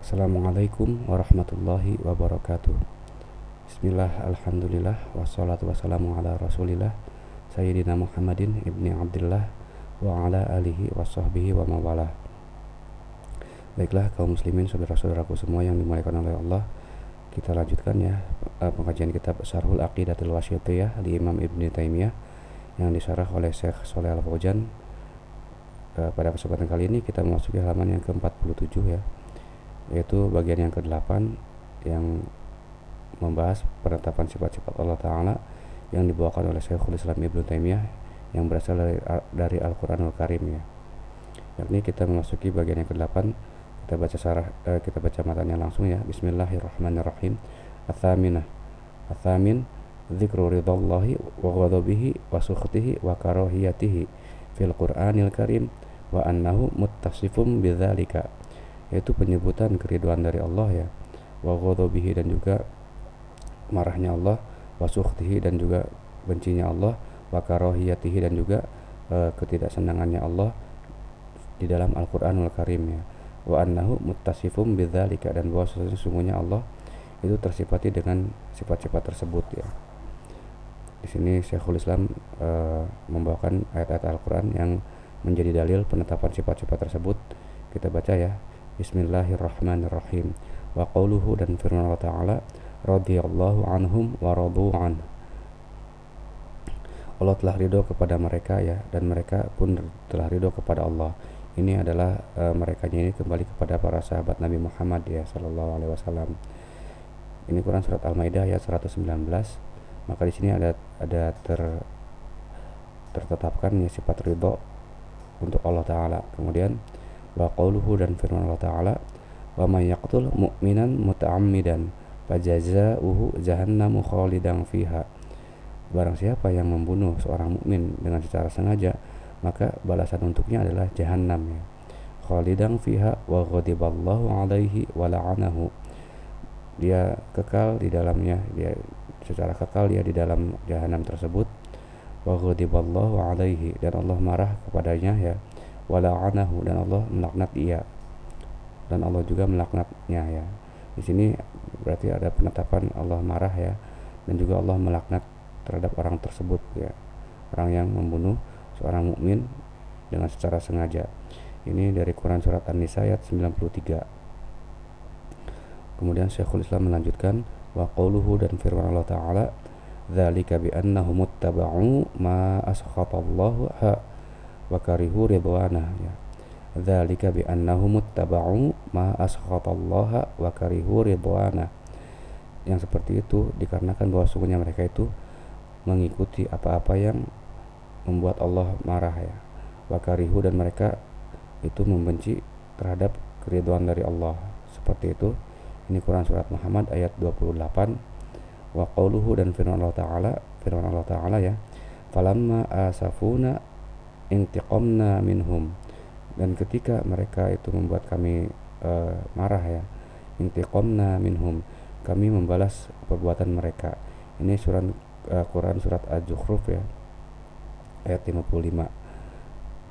Assalamualaikum warahmatullahi wabarakatuh. Bismillah, alhamdulillah, wassalatu wassalamu ala rasulillah Sayyidina Muhammadin ibni Abdillah wa ala alihi wa sahbihi wa mawalah. Baiklah kaum muslimin, saudara-saudaraku semua yang dimuliakan oleh Allah, kita lanjutkan ya pengajian kitab Syarhul Aqidatul Wasithiyah di Imam Ibnu Taimiyah yang disyarah oleh Syekh Shalih Al-Fauzan. Pada kesempatan kali ini kita memasuki halaman yang ke-47 ya, yaitu bagian yang ke-8 yang membahas penetapan sifat-sifat Allah Ta'ala yang dibawakan oleh Syekhul Islam Ibnu Taimiyah yang berasal dari Al-Quranul Karim ya. Yakni kita memasuki bagian yang ke-8. Kita baca matanya langsung ya. Bismillahirrahmanirrahim. Atsaminah. Atsamin dzikru ridallahi wa ghadabihi wa sukhtihi wa karahiyatihi fil Qur'anil Karim wa annahu muttasifum bidzalika, yaitu penyebutan keridhaan dari Allah ya, wa ghadabihi dan juga marahnya Allah, wa sukhtihi dan juga bencinya Allah, wa karahiyatihi dan juga ketidaksenangannya Allah di dalam Al-Qur'anul Karim ya. Wa annahu muttasifum bidzalika, dan bahwa sesungguhnya Allah itu tersifati dengan sifat-sifat tersebut ya. Di sini Syekhul Islam membawakan ayat-ayat Al-Qur'an yang menjadi dalil penetapan sifat-sifat tersebut. Kita baca ya. Bismillahirrahmanirrahim. Wa qauluhu, dan firman Allah Ta'ala, radhiyallahu anhum wa radu an. Allah telah ridho kepada mereka ya, dan mereka pun telah ridho kepada Allah. Ini adalah merekanya ini kembali kepada para sahabat Nabi Muhammad ya sallallahu alaihi wasallam. Ini Quran surat Al-Maidah ayat 119. Maka di sini ada tertetapkan ya sifat ridho untuk Allah Ta'ala. Kemudian wa qauluhu, dan firman Allah Ta'ala, wa may yaqtul mu'minan muta'ammidan fajazauhu jahannamu khalidan fiha. Barang siapa yang membunuh seorang mukmin dengan secara sengaja, maka balasan untuknya adalah jahannam ya. Khalidan fiha wa ghadiballahu alaihi wa la'anahu. Dia kekal di dalamnya, dia secara kekal dia di dalam jahanam tersebut. Wa ghadiballahu alaihi, dan Allah marah kepadanya ya. Wa la'anahu, dan Allah melaknat dia. Dan Allah juga melaknatnya ya. Di sini berarti ada penetapan Allah marah ya, dan juga Allah melaknat terhadap orang tersebut ya, orang yang membunuh seorang mukmin dengan secara sengaja. Ini dari Quran surat An-Nisa ayat 93. Kemudian Syekhul Islam melanjutkan, wa qauluhu, dan firman Allah Ta'ala, dzalika bi annahum muttaba'u ma asqatallahu wa karihu ridwanah ya. Dzalika bi annahum muttaba'u ma askhatallaha wa karihu ridwana. Yang seperti itu dikarenakan bahwa sungguhnya mereka itu mengikuti apa-apa yang membuat Allah marah ya. Wa karihu, dan mereka itu membenci terhadap keridhaan dari Allah. Seperti itu. Ini Quran surat Muhammad ayat 28. Wa qauluhu, dan firman Allah Ta'ala ya, falamma asafuna intiqamna minhum, dan ketika mereka itu membuat kami marah ya, intiqamna minhum, kami membalas perbuatan mereka. Ini Quran surat Az-Zukhruf ya ayat 55.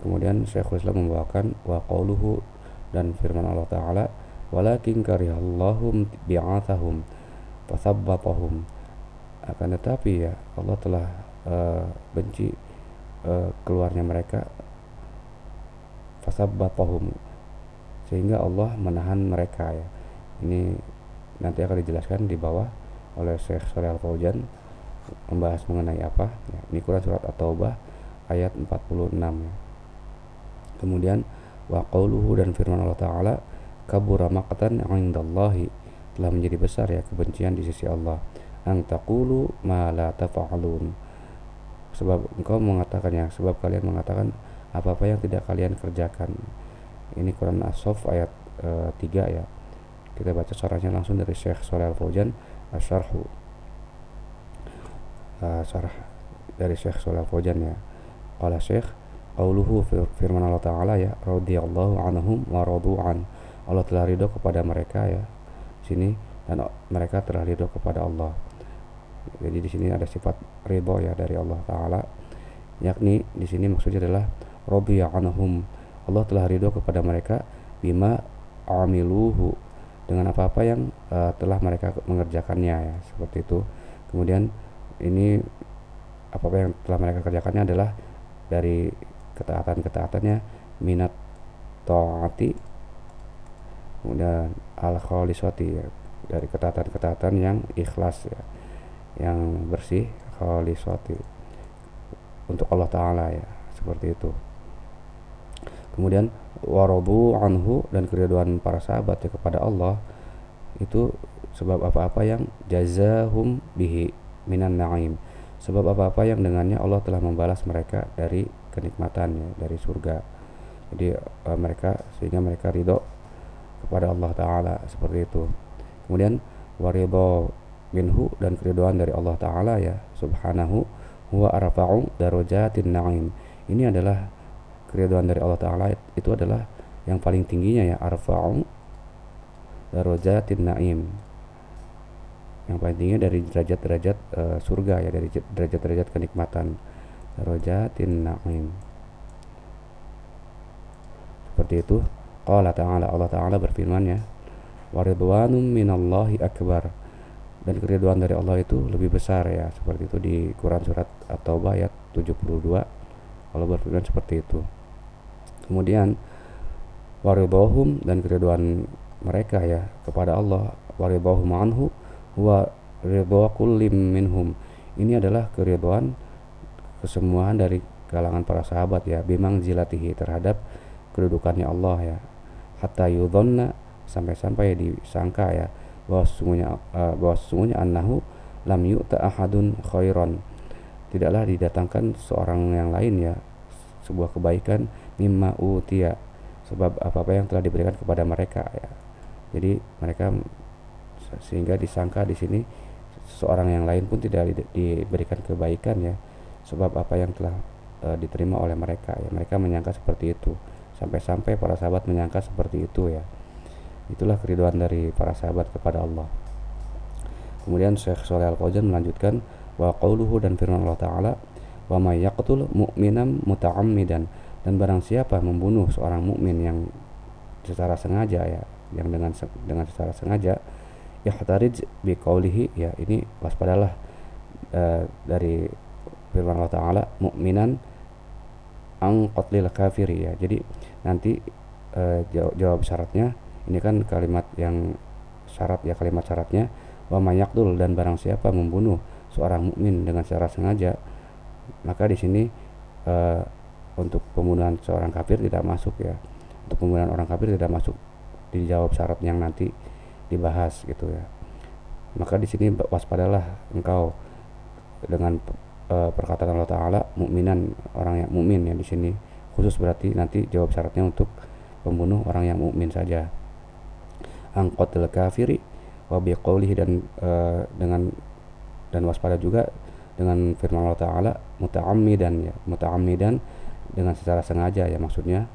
Kemudian Syekhul Islam membawakan wa qauluhu, dan firman Allah Ta'ala, walakin karihallahum bi'athahum fasabbatahum. Akan tetapi ya Allah telah benci keluarnya mereka, fasabbatahum, sehingga Allah menahan mereka ya. Ini nanti akan dijelaskan di bawah oleh Syekh Shalih Al-Fauzan membahas mengenai apa ya. Ini Quran surat At-Taubah ayat 46 ya. Kemudian wa qauluhu, dan firman Allah Ta'ala, kabura maqtan 'indallahi, telah menjadi besar ya kebencian di sisi Allah, ang taqulu ma la tafa'alun, sebab kalian mengatakan apa-apa yang tidak kalian kerjakan. Ini Quran As-Saff ayat 3 ya. Kita baca syarahnya langsung dari Syekh Shalih Al-Fauzan, Asy-Syarhu. Syarah dari Syekh Shalih Al-Fauzan ya. Qala Syekh, qauluhu, firman Allah Ta'ala ya, radhiyallahu anhum wa radu an. Allah telah ridho kepada mereka ya. Sini, dan mereka telah ridho kepada Allah. Jadi di sini ada sifat ridho ya dari Allah Ta'ala. Yakni di sini maksudnya adalah radhiya anhum, Allah telah ridho kepada mereka, bima amiluhu, dengan apa-apa yang telah mereka mengerjakannya ya, seperti itu. Kemudian ini apa-apa yang telah mereka kerjakannya adalah dari ketaatan-ketaatannya, minat taati, kemudian al khalisati ya, dari ketaatan-ketaatan yang ikhlas ya, yang bersih, khalisati, untuk Allah Ta'ala ya, seperti itu. Kemudian warobu anhu, dan keriduan para sahabat ya kepada Allah itu sebab apa-apa yang jazahum bihi minan na'im, sebab apa-apa yang dengannya Allah telah membalas mereka dari kenikmatannya, dari surga. Jadi sehingga mereka ridho kepada Allah Ta'ala, seperti itu. Kemudian waridho minhu, dan keriduan dari Allah Ta'ala ya subhanahu, huwa arfa'u darajatin na'im. Ini adalah keriduan dari Allah Ta'ala, itu adalah yang paling tingginya ya, arfa'u darajatin na'im, yang paling tinggi dari derajat-derajat surga ya, dari derajat-derajat kenikmatan, darajatin na'im, seperti itu. Qala ta'ala, Allah Ta'ala berfirman ya, waridwanum minallahi akbar, dan keriduan dari Allah itu lebih besar ya, seperti itu di Quran surat At-Taubah ayat 72. Allah berfirman seperti itu. Kemudian waridhahum, dan keriduan mereka ya kepada Allah, waridhahum anhu wa ridha kullim minhum. Ini adalah keriduan kesemuaan dari kalangan para sahabat ya, bimang zilatihi, terhadap kedudukannya Allah ya, hatta yudhonna, sampai-sampai disangka ya, bahwa sesungguhnya annahu lam yu'ta ahadun khairan, tidaklah didatangkan seorang yang lain ya sebuah kebaikan, mimma utia, sebab apa-apa yang telah diberikan kepada mereka ya. Jadi mereka, sehingga disangka di sini seorang yang lain pun tidak diberikan kebaikan ya, sebab apa yang telah diterima oleh mereka ya. Mereka menyangka seperti itu, sampai-sampai para sahabat menyangka seperti itu ya. Itulah keriduan dari para sahabat kepada Allah. Kemudian Syekh Shalih Al-Fauzan melanjutkan, wa qauluhu, dan firman Allah Ta'ala, wa may yaqtul mu'minan muta'ammidan, dan barang siapa membunuh seorang mukmin yang secara sengaja ya, yang dengan secara sengaja, yahtarij bi qaulihi ya, ini waspadalah dari firman Allah Ta'ala, mu'minan ang qatlil kafiri ya. Jadi nanti jawab syaratnya, ini kan kalimat yang syarat ya, kalimat syaratnya wa may yaqtul, dan barang siapa membunuh seorang mukmin dengan secara sengaja, maka di sini untuk pembunuhan seorang kafir tidak masuk ya, untuk pembunuhan orang kafir tidak masuk dijawab syarat yang nanti dibahas gitu ya. Maka di sini waspadalah engkau dengan perkataan Allah Ta'ala, mukminan, orang yang mukmin ya, di sini khusus berarti nanti jawab syaratnya untuk pembunuh orang yang mukmin saja. Angqatil kafiri wa biqaulihi, dan waspada juga dengan firman Allah Ta'ala, muta'ammidan ya, muta'ammidan dengan secara sengaja ya, maksudnya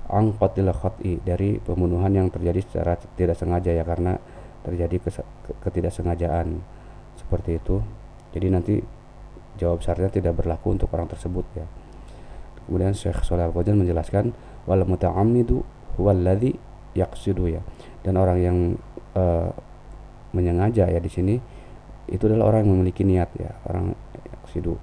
angqatil khati, dari pembunuhan yang terjadi secara tidak sengaja ya, karena terjadi ketidaksengajaan, seperti itu. Jadi nanti jawab syaratnya tidak berlaku untuk orang tersebut ya. Kemudian Syekh Shalih Al-Fauzan menjelaskan, wal muta'ammidu huwallazi yaqsidu ya, dan orang yang menyengaja ya di sini itu adalah orang yang memiliki niat ya, orang yaqsidu.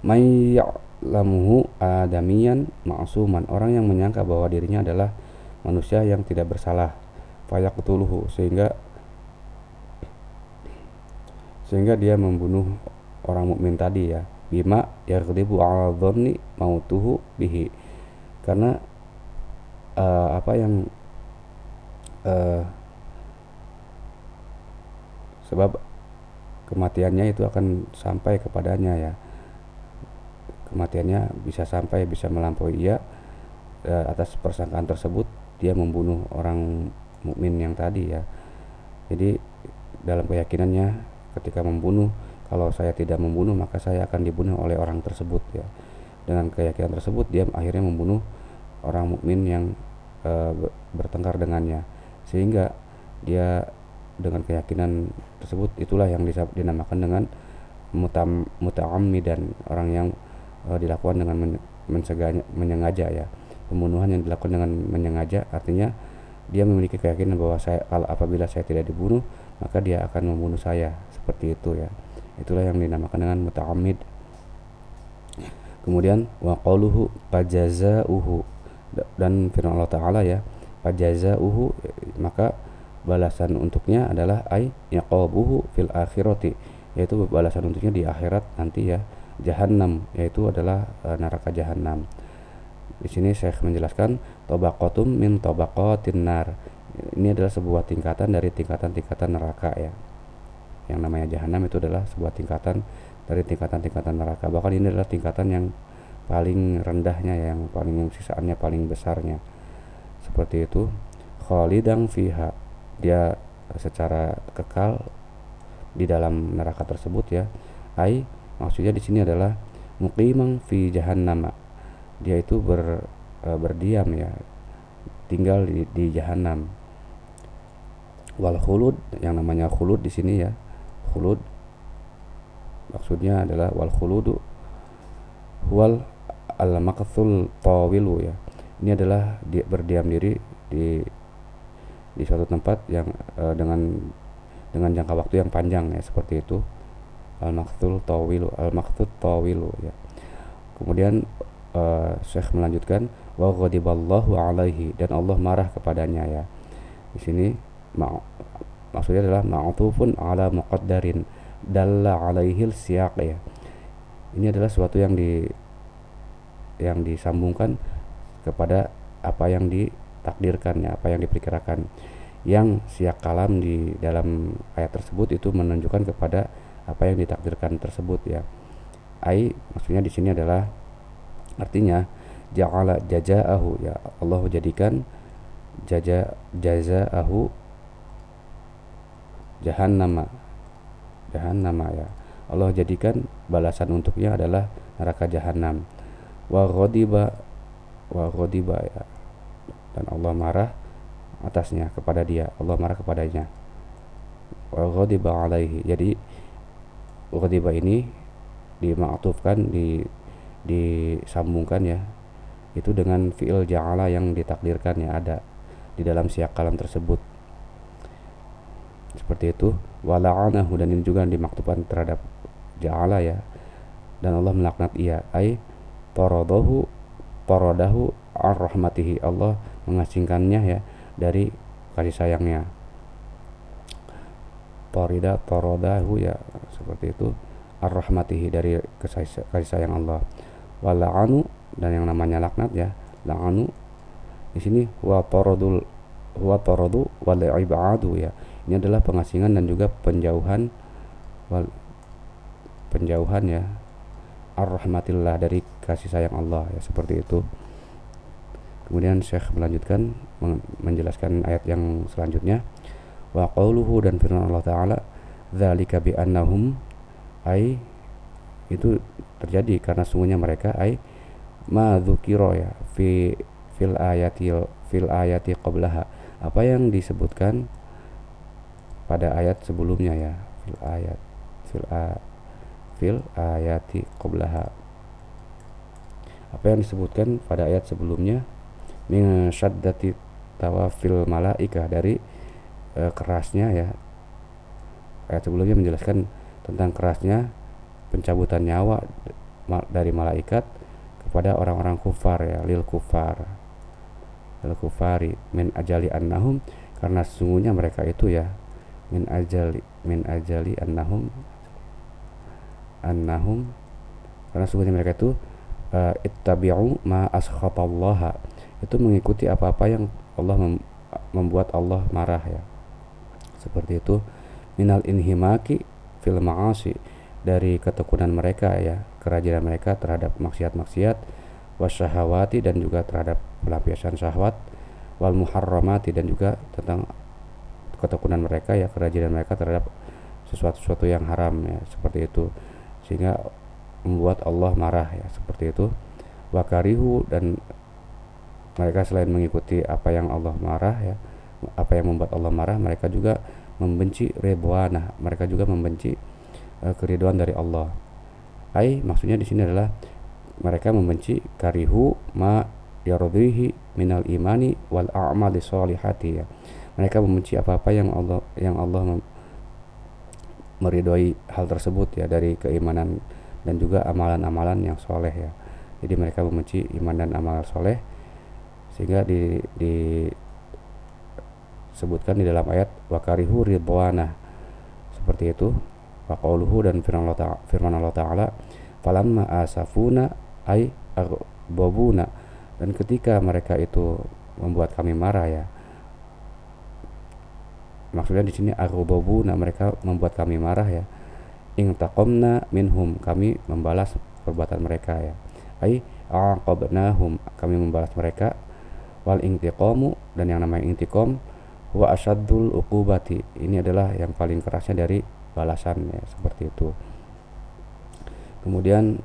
May ya'lamuhu adamiyan ma'suman, orang yang menyangka bahwa dirinya adalah manusia yang tidak bersalah, fayaqtuluhu, sehingga dia membunuh orang mukmin tadi ya, bima yaghlibu 'ala dhanni mautuhu bihi, karena apa yang sebab kematiannya itu akan sampai kepadanya ya, kematiannya bisa melampaui ia, atas persangkaan tersebut dia membunuh orang mukmin yang tadi ya. Jadi dalam keyakinannya ketika membunuh, kalau saya tidak membunuh maka saya akan dibunuh oleh orang tersebut ya. Dengan keyakinan tersebut dia akhirnya membunuh orang mukmin yang bertengkar dengannya, sehingga dia dengan keyakinan tersebut itulah yang dinamakan dengan muta'ammidan, orang yang dilakukan dengan menyengaja ya, pembunuhan yang dilakukan dengan menyengaja, artinya dia memiliki keyakinan bahwa apabila saya tidak dibunuh maka dia akan membunuh saya, seperti itu ya. Itulah yang dinamakan dengan muta'ammid. Kemudian wa qauluhu fajazauhu, dan firman Allah Ta'ala ya, fajazauhu, maka balasan untuknya adalah ay yaqabuhu fil akhirati, yaitu balasan untuknya di akhirat nanti ya, jahannam, yaitu adalah neraka jahannam. Di sini Syekh menjelaskan tabaqatum min tabaqatin nar. Ini adalah sebuah tingkatan dari tingkatan-tingkatan neraka ya. Yang namanya jahanam itu adalah sebuah tingkatan dari tingkatan-tingkatan neraka. Bahkan ini adalah tingkatan yang paling rendahnya, yang paling sisaannya paling besarnya. Seperti itu. Khalidan fiha, dia secara kekal di dalam neraka tersebut ya. Ai, maksudnya di sini adalah muqimang fi jahannam. Dia itu berdiam ya, tinggal di jahanam. Wal khulud, yang namanya khulud di sini ya, khulud maksudnya adalah wal khuludu wal al maqthul tawilu ya. Ini adalah berdiam diri di suatu tempat yang dengan jangka waktu yang panjang ya, seperti itu. Al maqthul tawilu ya. Kemudian Syekh melanjutkan wa ghadiballahu alaihi, dan Allah marah kepadanya ya. Di sini maksudnya adalah ma'tufun ala muqaddarin dalla alaihil siyaq ya. Ini adalah suatu yang disambungkan kepada apa yang ditakdirkan ya, apa yang diperkirakan. Yang siyak kalam di dalam ayat tersebut itu menunjukkan kepada apa yang ditakdirkan tersebut ya. Ai, maksudnya di sini adalah artinya ja'ala jazaahu ya, Allah jadikan jazaahu jahannama ya. Allah jadikan balasan untuknya adalah neraka jahanam. Wa ghadiba ya, dan Allah marah atasnya, kepada dia, Allah marah kepadanya. Wa ghadiba alaihi, jadi ghadiba ini dimaktufkan, disambungkan ya, itu dengan fi'il ja'ala yang ditakdirkan ya, ada di dalam siyak kalam tersebut, seperti itu. Wala'anahu, dan ini juga dimaktubkan terhadap ja'ala ya, dan Allah melaknat ia. Ai taradahu ar-rahmatihi, Allah mengasingkannya ya dari kasih sayangnya. Taradahu ya, seperti itu, ar-rahmatihi, dari kasih sayang Allah. Wala'anu, dan yang namanya laknat ya, la'anu di sini huwa taradu wal ibadu ya. Ini adalah pengasingan dan juga penjauhan ya, ar-rahmatillah, dari kasih sayang Allah ya, seperti itu. Kemudian Syekh melanjutkan menjelaskan ayat yang selanjutnya, wa qauluhu, dan firman Allah Ta'ala, dzalika bi annahum, ai itu terjadi karena sungguhnya mereka, ai ma dzukira ya fil ayati qablaha, apa yang disebutkan pada ayat sebelumnya ya, fil ayati qablaha, apa yang disebutkan pada ayat sebelumnya, min syaddati tawafil malaikah, dari kerasnya ya. Ayat sebelumnya menjelaskan tentang kerasnya pencabutan nyawa dari malaikat kepada orang-orang kufar ya, lil kufari min ajali annahum, karena sesungguhnya mereka itu ya, min ajali annahum, karena sesungguhnya mereka itu ittabi'u ma askhatallaha, itu mengikuti apa-apa yang Allah membuat Allah marah ya, seperti itu. Minal inhimaki fil ma'asi, dari ketekunan mereka ya, kerajinan mereka terhadap maksiat-maksiat, wasyahawati, dan juga terhadap pelampiasan syahwat, wal muharramati, dan juga tentang ketekunan mereka ya, kerajinan mereka terhadap sesuatu yang haram ya, seperti itu, sehingga membuat Allah marah ya, seperti itu. Wakarihu, dan mereka selain mengikuti apa yang Allah marah ya, apa yang membuat Allah marah, mereka juga membenci ridwanah, mereka juga membenci keridhaan dari Allah. Ai, maksudnya di sini adalah mereka membenci karihu ma yardihi minal imani wal a'mali sholihati ya. Mereka membenci apa-apa yang Allah meridhoi hal tersebut ya, dari keimanan dan juga amalan-amalan yang soleh ya. Jadi mereka membenci iman dan amal soleh, sehingga disebutkan di dalam ayat wakarihu ridwana seperti itu. Wa qauluhu, dan firman Allah Ta'ala, falamma asafuna ay aghdabuna, dan ketika mereka itu membuat kami marah ya. Maksudnya di sini aghdabuna, mereka membuat kami marah ya. Intaqamna minhum, kami membalas perbuatan mereka ya. Ai aqabnahum, kami membalas mereka. Wal intiqamu, dan yang namanya intiqam, wa asyaddul uqubati, ini adalah yang paling kerasnya dari balasan ya, seperti itu. Kemudian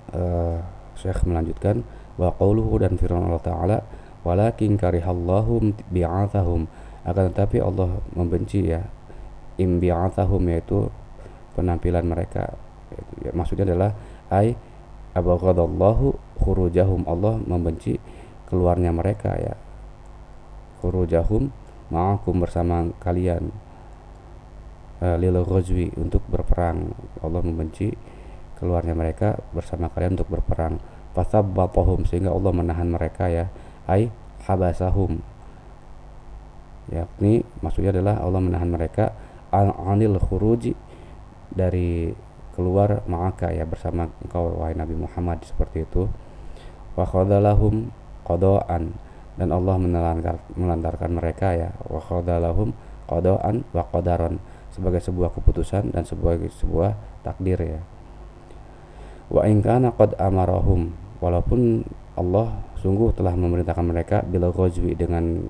Syekh melanjutkan, wa qauluhu, dan firman Allah Ta'ala, walakin karihallahu bi'athahum, akan tetapi Allah membenci ya imbi'athahum, yaitu penampilan mereka. Ya, maksudnya adalah ai abaghadallahu khurujahum, Allah membenci keluarnya mereka ya, khurujahum ma'akum, bersama kalian, lil ghazwi, untuk berperang. Allah membenci keluarnya mereka bersama kalian untuk berperang. Fathabbatahum, sehingga Allah menahan mereka ya, ai habasahum, yakni maksudnya adalah Allah menahan mereka anil khuruji, dari keluar ma'aka ya, bersama engkau wahai Nabi Muhammad, seperti itu. Wa khadalahum qada'an, dan Allah melantarkan mereka ya, wa khadalahum qada'an wa qadaran, sebagai sebuah keputusan dan sebagai sebuah takdir ya. Wa in kana qad amarahum, walaupun Allah sungguh telah memerintahkan mereka bil ghazwi, dengan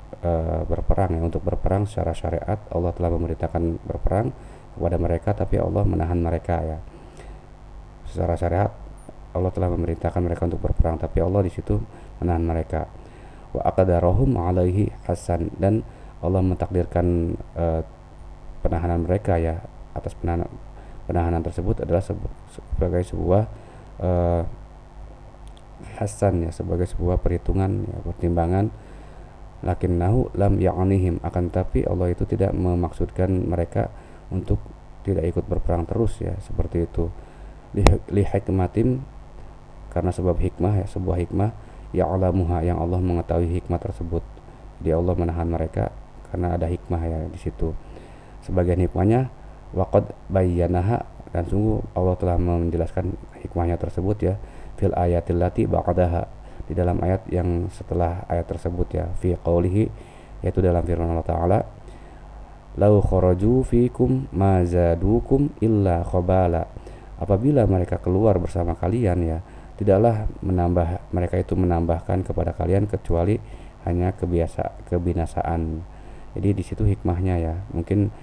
berperang ya, untuk berperang secara syariat. Allah telah memerintahkan berperang kepada mereka, tapi Allah menahan mereka ya. Secara syariat Allah telah memerintahkan mereka untuk berperang, tapi Allah di situ menahan mereka. Wa aqdarahum alaihi hasan, dan Allah mentakdirkan penahanan mereka ya, atas penahanan tersebut adalah sebagai sebuah hasan ya, sebagai sebuah perhitungan ya, pertimbangan. Lakinnahu lam ya'nihim, akan tapi Allah itu tidak memaksudkan mereka untuk tidak ikut berperang terus ya, seperti itu. Li hikmatin, karena sebab hikmah ya, sebuah hikmah ya'lamuha, yang Allah mengetahui hikmah tersebut. Jadi Allah menahan mereka karena ada hikmah ya di situ. Sebagian hikmahnya waqad bayyanaha, dan sungguh Allah telah menjelaskan hikmahnya tersebut ya, fil ayatil lati ba'daha, di dalam ayat yang setelah ayat tersebut ya, fi qaulihi, yaitu dalam firman Allah Ta'ala, lau kharaju fikum ma zadukum illa khabala, apabila mereka keluar bersama kalian ya, tidaklah mereka itu menambahkan kepada kalian kecuali hanya kebinasaan. Jadi di situ hikmahnya ya. Mungkin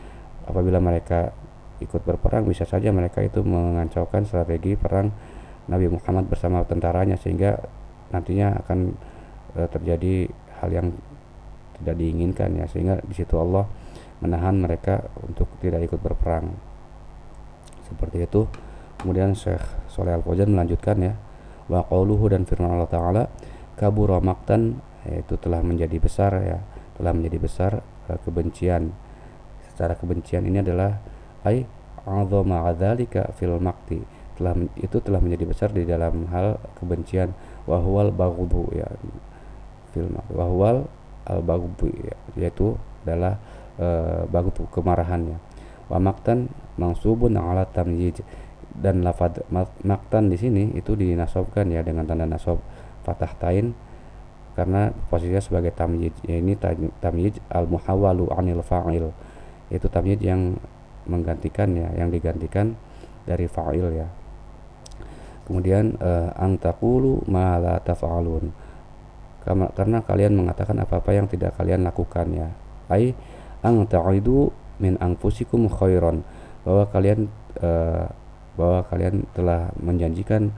apabila mereka ikut berperang, bisa saja mereka itu mengacaukan strategi perang Nabi Muhammad bersama tentaranya, sehingga nantinya akan terjadi hal yang tidak diinginkan ya, sehingga di situ Allah menahan mereka untuk tidak ikut berperang, seperti itu. Kemudian Syekh Shalih Al-Fauzan melanjutkan ya, wa qauluhu, dan firman Allah Ta'ala, kabura maqtan, yaitu telah menjadi besar ya, telah menjadi besar kebencian. Secara kebencian ini adalah ai a'dhama adzalika fil maqti, telah menjadi besar di dalam hal kebencian. Wa huwal baghdhu ya, fil maqti wa huwal al baghdhu ya, yaitu adalah baghdhu, kemarahannya. Wa maqtan mansubun ala tamyiz, dan lafaz maqtan di sini itu dinasobkan ya dengan tanda nasab fathah tain, karena posisinya sebagai tamyiz ya, ini tamyiz al muhawwalu anil fa'il, itu tamyiz yang menggantikan ya, yang digantikan dari fa'il ya. Kemudian antaqulu ma la taf'alun, karena kalian mengatakan apa-apa yang tidak kalian lakukan ya. Ai ang ta'idu min anfusikum khairan, bahwa kalian telah menjanjikan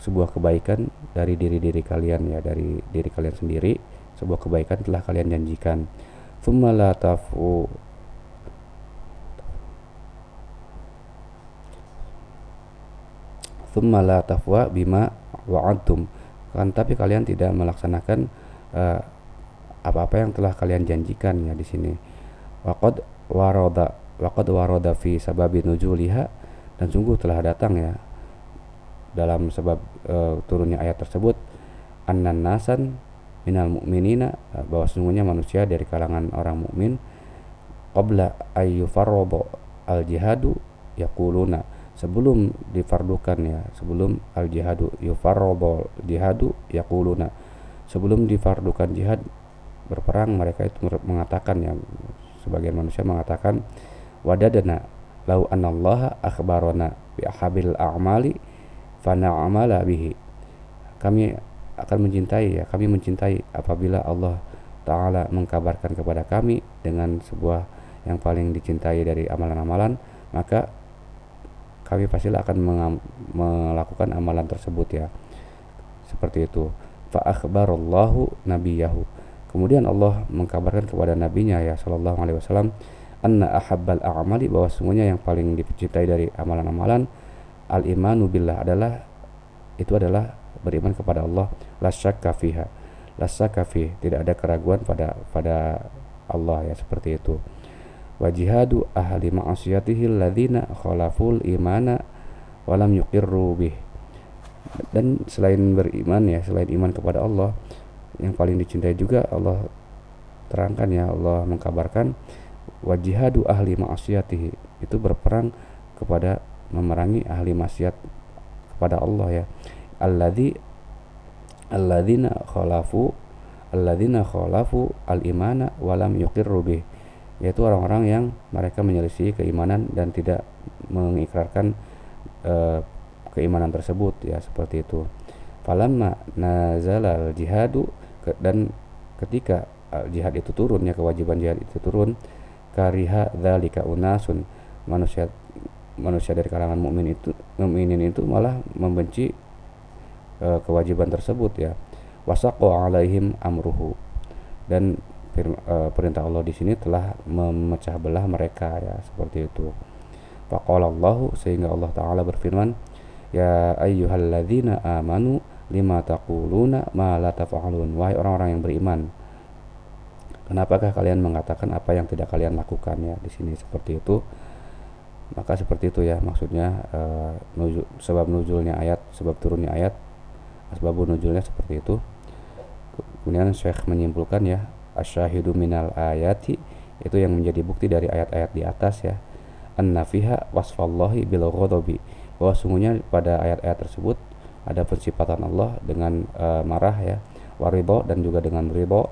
sebuah kebaikan dari diri kalian ya, dari diri kalian sendiri, sebuah kebaikan telah kalian janjikan. Tsumma la tafwa bima wa'adtum, kan tapi kalian tidak melaksanakan uh, apa-apa yang telah kalian janjikan ya di sini. Waqad warada fi sababi nujuliha, dan sungguh telah datang ya dalam sebab turunnya ayat tersebut, annan nasan minal mu'minina, bahwa sungguhnya manusia dari kalangan orang mukmin, qabla ayyufarrada al jihadu yaquluna, sebelum difardukan ya, sebelum al jihadu yufarrada jihadu yaquluna, sebelum difardukan jihad berperang, mereka itu mengatakan ya, sebagian manusia mengatakan, wadadana lau anallaha akhbarana bi ahabil a'mali fana'amala bihi, kami akan mencintai ya, kami mencintai apabila Allah Ta'ala mengkabarkan kepada kami dengan sebuah yang paling dicintai dari amalan-amalan, maka kami pastilah akan melakukan amalan tersebut ya, seperti itu. Fa akhbarallahu nabiyahu, kemudian Allah mengkabarkan kepada nabinya ya sallallahu alaihi wasallam, anna ahabbal a'mali, bahwa semuanya yang paling dicintai dari amalan-amalan, al imanu billah, adalah beriman kepada Allah, la syakka fiha, la syakka fi, tidak ada keraguan pada Allah ya, seperti itu. Wa jihadu ahli ma'asiyatihi alladzina khalaful imana walam yuqirru bih, dan selain beriman ya, selain iman kepada Allah, yang paling dicintai juga Allah terangkan ya, Allah mengkabarkan, wa jihadu ahli ma'asiyatihi, itu berperang kepada memerangi ahli maksiat kepada Allah ya, alladzina khalafu al-imana walam yuqirru bih, yaitu orang-orang yang mereka menyelisih keimanan dan tidak mengikrarkan keimanan tersebut ya, seperti itu. Falamma nazala al-jihadu, dan ketika jihad itu turun ya, kewajiban jihad itu turun, kariha dzalika unasun, manusia dari kalangan mukminin itu malah membenci kewajiban tersebut ya. Wasaqqa alaihim amruhu, dan perintah Allah di sini telah memecah belah mereka ya, seperti itu. Faqala Allah, sehingga Allah Ta'ala berfirman, ya ayyuhalladzina amanu lima taquluna ma la taf'alun, wahai orang-orang yang beriman, kenapakah kalian mengatakan apa yang tidak kalian lakukan ya, di sini seperti itu. Maka seperti itu ya maksudnya, sebab nuzulnya ayat, sebab turunnya ayat, asbabun nuzulnya seperti itu. Kemudian Syekh menyimpulkan ya, asyahidu minal ayati, itu yang menjadi bukti dari ayat-ayat di atas ya, anna fiha wasfallahi bil ghadabi, bahwa sungguhnya pada ayat-ayat tersebut ada pensifatan Allah dengan marah ya, waridho, dan juga dengan ridho,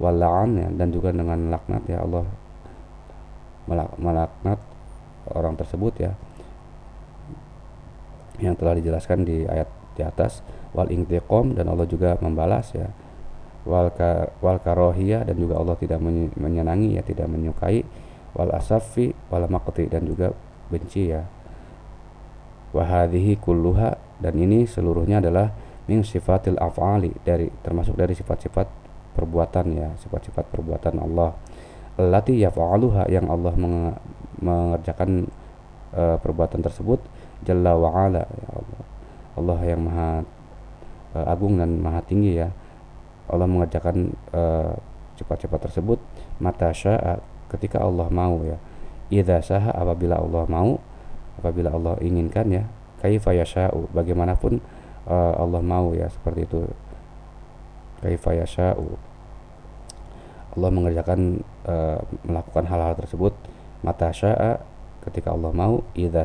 wal'an ya, dan juga dengan laknat ya, Allah melaknat orang tersebut ya, yang telah dijelaskan di ayat di atas. Wal intiqam, dan Allah juga membalas ya. Wal karohiyah, dan juga Allah tidak menyenangi ya, tidak menyukai. Wal asafi wal maqti, dan juga benci ya. Wa hadhihi kulluha, dan ini seluruhnya adalah min sifatil af'ali, termasuk dari sifat-sifat perbuatan ya, sifat-sifat perbuatan Allah, allati yaf'aluha, yang Allah mengerjakan perbuatan tersebut, jalla wa ala ya, Allah yang maha agung dan maha tinggi ya, Allah mengerjakan sifat-sifat tersebut, mata sya'a, ketika Allah mau ya, idza sya'a, apabila Allah mau, apabila Allah inginkan ya, kaifa yasha'u, bagaimanapun Allah mau ya, seperti itu. Kaifa yasha'u, Allah mengerjakan melakukan hal-hal tersebut, mata sya'a, ketika Allah mau, idza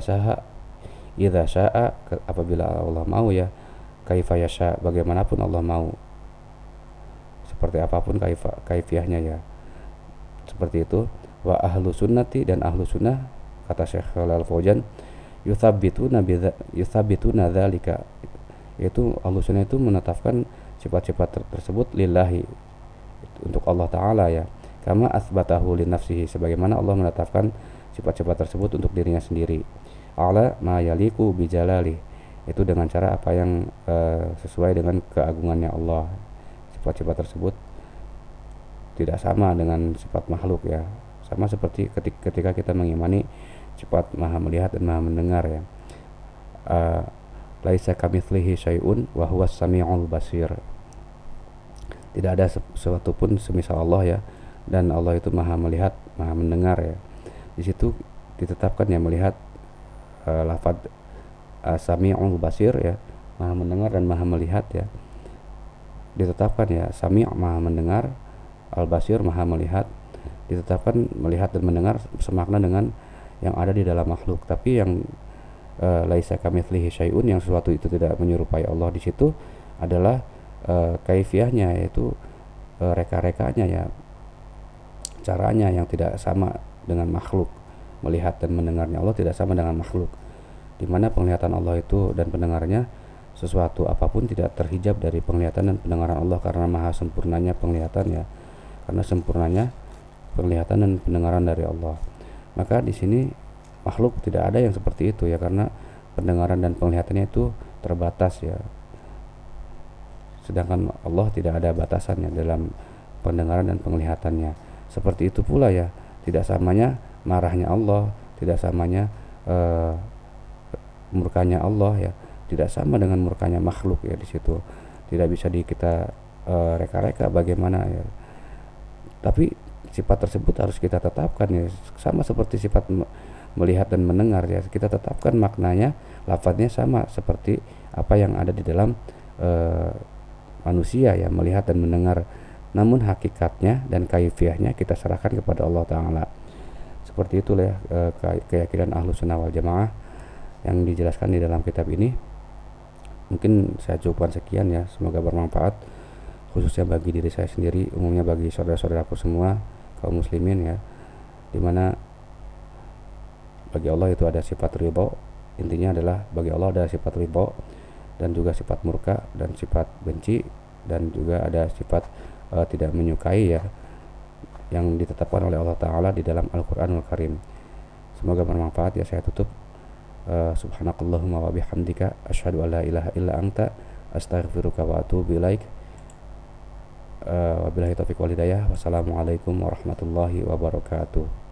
sya'a, apabila Allah mau ya, kaifa yasha, bagaimanapun Allah mau, seperti apapun kaifiyahnya ya, seperti itu. Wa ahlu sunnati, dan ahlu sunnah, kata Syekh Al-Fauzan, yuthabbituna dzalika, yaitu ahlu sunnah itu menetapkan sifat-sifat tersebut lillahi, untuk Allah Ta'ala ya, kama asbatahu li nafsihi, sebagaimana Allah menetapkan sifat-sifat tersebut untuk dirinya sendiri, ala ma yaliku bijalali, itu dengan cara apa yang sesuai dengan keagungannya Allah. Sifat-sifat tersebut tidak sama dengan sifat makhluk ya, sama seperti ketika kita mengimani sifat maha melihat dan maha mendengar ya, laisa kamitslihi syai'un wa huwas samiul basir. Tidak ada sesuatu pun semisal Allah ya, dan Allah itu maha melihat, maha mendengar ya. Di situ ditetapkan ya melihat, lafaz Sami'ul Basir ya, maha mendengar dan maha melihat ya. Ditetapkan ya Sami' maha mendengar, Al-Basir maha melihat. Ditetapkan melihat dan mendengar semakna dengan yang ada di dalam makhluk. Tapi yang laisa kamitslihi syai'un, yang sesuatu itu tidak menyerupai Allah, di situ adalah kaifiahnya, yaitu reka-rekanya ya, caranya yang tidak sama dengan makhluk. Melihat dan mendengarnya Allah tidak sama dengan makhluk, di mana penglihatan Allah itu dan pendengarnya, sesuatu apapun tidak terhijab dari penglihatan dan pendengaran Allah, karena maha sempurnanya penglihatan ya, karena sempurnanya penglihatan dan pendengaran dari Allah. Maka di sini makhluk tidak ada yang seperti itu ya, karena pendengaran dan penglihatannya itu terbatas ya, sedangkan Allah tidak ada batasannya dalam pendengaran dan penglihatannya. Seperti itu pula ya, tidak samanya marahnya Allah, tidak samanya murkanya Allah ya, tidak sama dengan murkanya makhluk ya. Di situ tidak bisa kita reka-reka bagaimana ya, tapi sifat tersebut harus kita tetapkan ya, sama seperti sifat melihat dan mendengar ya, kita tetapkan maknanya, lafadznya sama seperti apa yang ada di dalam manusia ya, melihat dan mendengar, namun hakikatnya dan kaifiahnya kita serahkan kepada Allah Ta'ala. Seperti itulah ya keyakinan Ahlus Sunnah wal Jamaah yang dijelaskan di dalam kitab ini. Mungkin saya cukupkan sekian ya, semoga bermanfaat khususnya bagi diri saya sendiri, umumnya bagi saudara-saudaraku semua kaum muslimin ya, dimana bagi Allah itu ada sifat ridho. Intinya adalah bagi Allah ada sifat ridho dan juga sifat murka dan sifat benci, dan juga ada sifat tidak menyukai ya, yang ditetapkan oleh Allah Ta'ala di dalam Al-Quranul Karim. Semoga bermanfaat ya. Saya tutup, subhanakallahumma wa bihamdika asyhadu an la ilaha illa anta astaghfiruka wa atubu ilaik. Wabillahi taufiq wal hidayah. Wassalamualaikum warahmatullahi wabarakatuh.